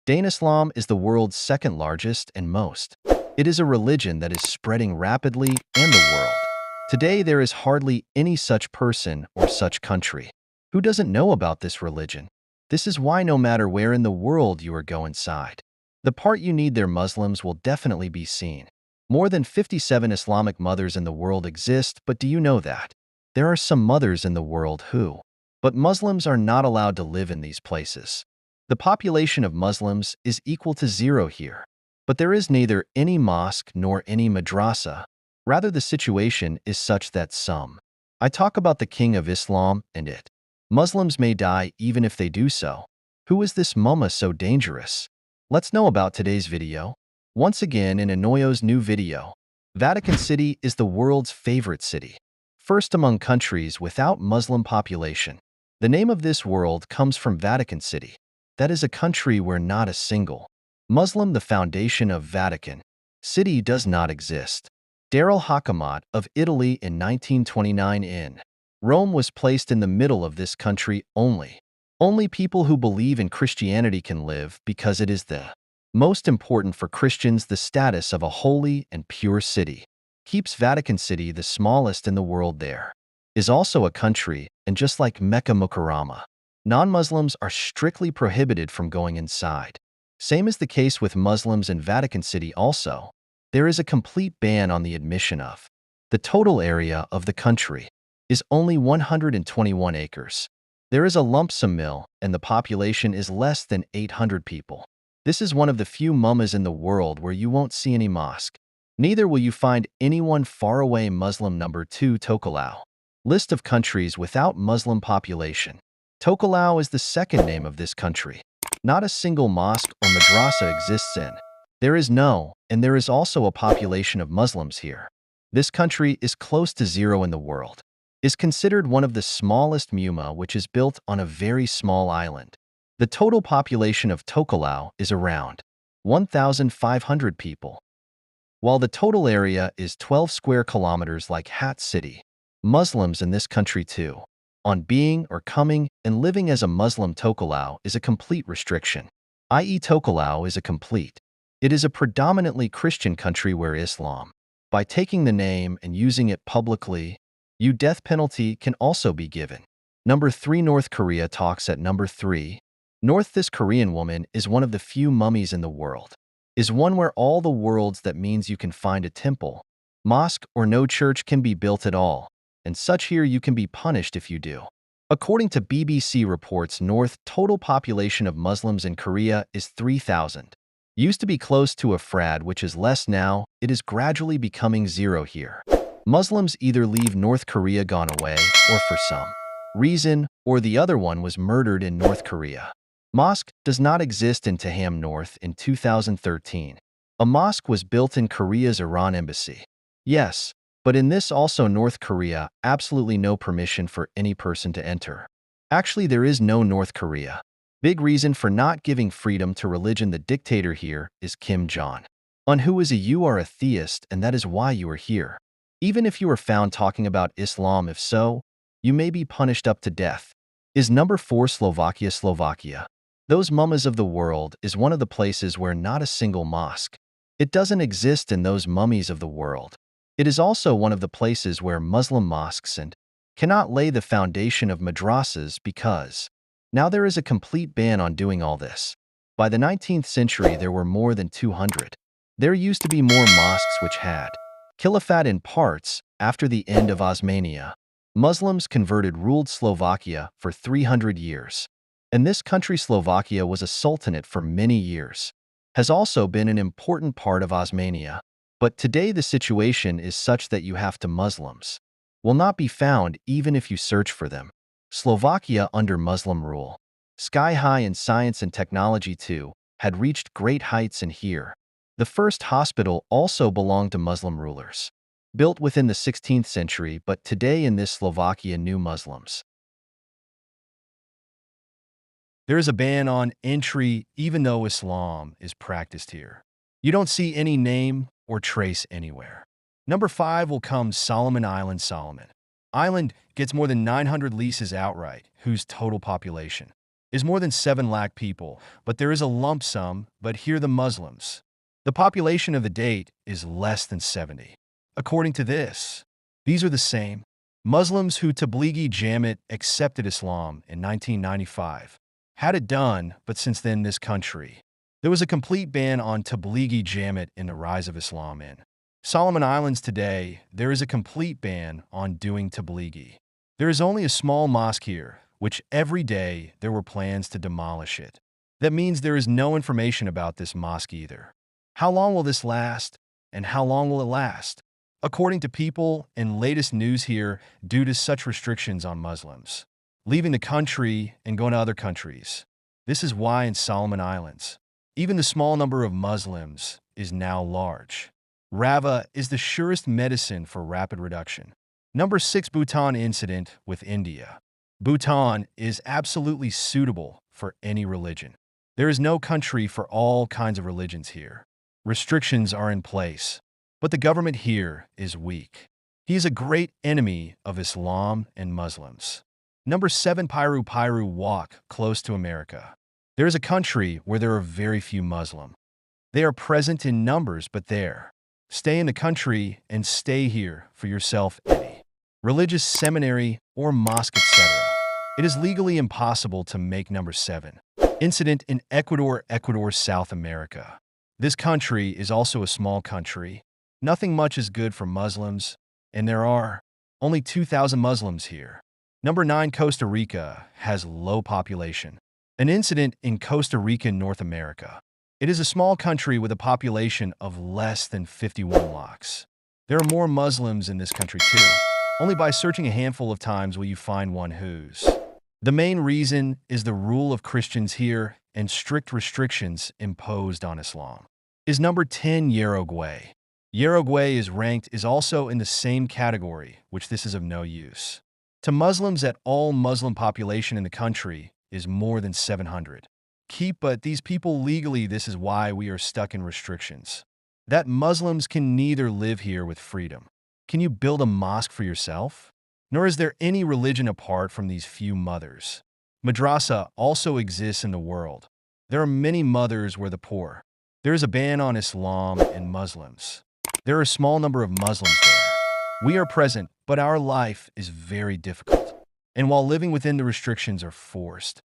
Islam is the world's second largest and most. It is a religion that is spreading rapidly in the world. Today, there is hardly any such person or such country who doesn't know about this religion. This is why no matter where in the world you are go inside, the part you need their Muslims will definitely be seen. More than 57 Islamic mothers in the world exist, but do you know that? There are some mothers in the world who, but Muslims are not allowed to live in these places. The population of Muslims is equal to 0 here, but there is neither any mosque nor any madrasa. Rather, the situation is such that some. I talk about the king of Islam and it. Muslims may die even if they do so. Who is this mumma so dangerous? Let's know about today's video. Once again in Inoyo's new video. Vatican City is the world's favorite city. First among countries without Muslim population. The name of this world comes from Vatican City. That is a country where not a single Muslim, the foundation of Vatican City, does not exist. Darul Hakamat of Italy in 1929 in Rome was placed in the middle of this country only. Only people who believe in Christianity can live because it is the most important for Christians. The status of a holy and pure city keeps Vatican City the smallest in the world. There is also a country, and just like Mecca Mukarrama, non-Muslims are strictly prohibited from going inside. Same is the case with Muslims in Vatican City also. There is a complete ban on the admission of. The total area of the country is only 121 acres. There is a lump sum mill, and the population is less than 800 people. This is one of the few mummas in the world where you won't see any mosque. Neither will you find anyone far away. Muslim. Number 2, Tokelau. List of countries without Muslim population. Tokelau is the second name of this country. Not a single mosque or madrasa exists in. There is no, and there is also a population of Muslims here. This country is close to 0 in the world. Is considered one of the smallest mumma, which is built on a very small island. The total population of Tokelau is around 1,500 people. While the total area is 12 square kilometers like Hat City. Muslims in this country too. On being or coming and living as a Muslim. Tokelau is a complete restriction, i.e. Tokelau is a complete. It is a predominantly Christian country where Islam. By taking the name and using it publicly, death penalty can also be given. Number 3, North Korea talks at number 3. This Korean woman is one of the few mummies in the world. Is one where all the worlds that means you can find a temple, mosque or no church can be built at all. And such here you can be punished if you do. According to BBC reports, total population of Muslims in Korea is 3,000. Used to be close to a frad, which is less now. It is gradually becoming 0 here. Muslims either leave North Korea gone away or for some reason or the other one was murdered in North Korea. Mosque does not exist in Taham North in 2013. A mosque was built in Korea's Iran embassy. Yes. But in this also North Korea, absolutely no permission for any person to enter. Actually, there is no North Korea. Big reason for not giving freedom to religion. The dictator here is Kim Jong-un, who is you are a theist, and that is why you are here. Even if you are found talking about Islam, if so, you may be punished up to death. Is number 4, Slovakia. Slovakia. Those mummas of the world is one of the places where not a single mosque. It doesn't exist in those mummies of the world. It is also one of the places where Muslim mosques and cannot lay the foundation of madrasas because now there is a complete ban on doing all this. By the 19th century, there were more than 200. There used to be more mosques which had caliphate in parts. After the end of Osmania, Muslims converted ruled Slovakia for 300 years. And this country, Slovakia, was a sultanate for many years. Has also been an important part of Osmania. But today the situation is such that you have to Muslims will not be found even if you search for them. Slovakia under Muslim rule. Sky high in science and technology too, had reached great heights, and here. The first hospital also belonged to Muslim rulers. Built within the 16th century, but today in this Slovakia new Muslims. There is a ban on entry even though Islam is practiced here. You don't see any name or trace anywhere. Number 5 will come Solomon Island. Solomon Island gets more than 900 leases outright, whose total population is more than 7 lakh people, but there is a lump sum, but here the Muslims. The population of the date is less than 70. According to this, these are the same Muslims who Tablighi Jamaat accepted Islam in 1995. Had it done, but since then this country. There was a complete ban on Tablighi Jamaat in the rise of Islam in Solomon Islands today. There is a complete ban on doing Tablighi. There is only a small mosque here, which every day there were plans to demolish it. That means there is no information about this mosque either. How long will this last? And how long will it last? According to people and latest news here, due to such restrictions on Muslims leaving the country and going to other countries. This is why in Solomon Islands, even the small number of Muslims is now large. Rava is the surest medicine for rapid reduction. Number 6, Bhutan incident with India. Bhutan is absolutely suitable for any religion. There is no country for all kinds of religions here. Restrictions are in place, but the government here is weak. He is a great enemy of Islam and Muslims. Number 7, Piru walk close to America. There is a country where there are very few Muslim. They are present in numbers, but there. Stay in the country and stay here for yourself any religious seminary or mosque, etc. It is legally impossible to make. Number 7, incident in Ecuador, South America. This country is also a small country. Nothing much is good for Muslims, and there are only 2,000 Muslims here. Number 9, Costa Rica has low population. An incident in Costa Rica, North America. It is a small country with a population of less than 51 lakhs. There are more Muslims in this country too. Only by searching a handful of times will you find one whose. The main reason is the rule of Christians here and strict restrictions imposed on Islam. Is number 10, Uruguay. Uruguay is also in the same category, which this is of no use. To Muslims at all, Muslim population in the country is more than 700. But these people legally, this is why we are stuck in restrictions. That Muslims can neither live here with freedom. Can you build a mosque for yourself? Nor is there any religion apart from these few mothers. Madrasa also exists in the world. There are many mothers where the poor. There is a ban on Islam and Muslims. There are a small number of Muslims there. We are present, but our life is very difficult. And while living within the restrictions are forced,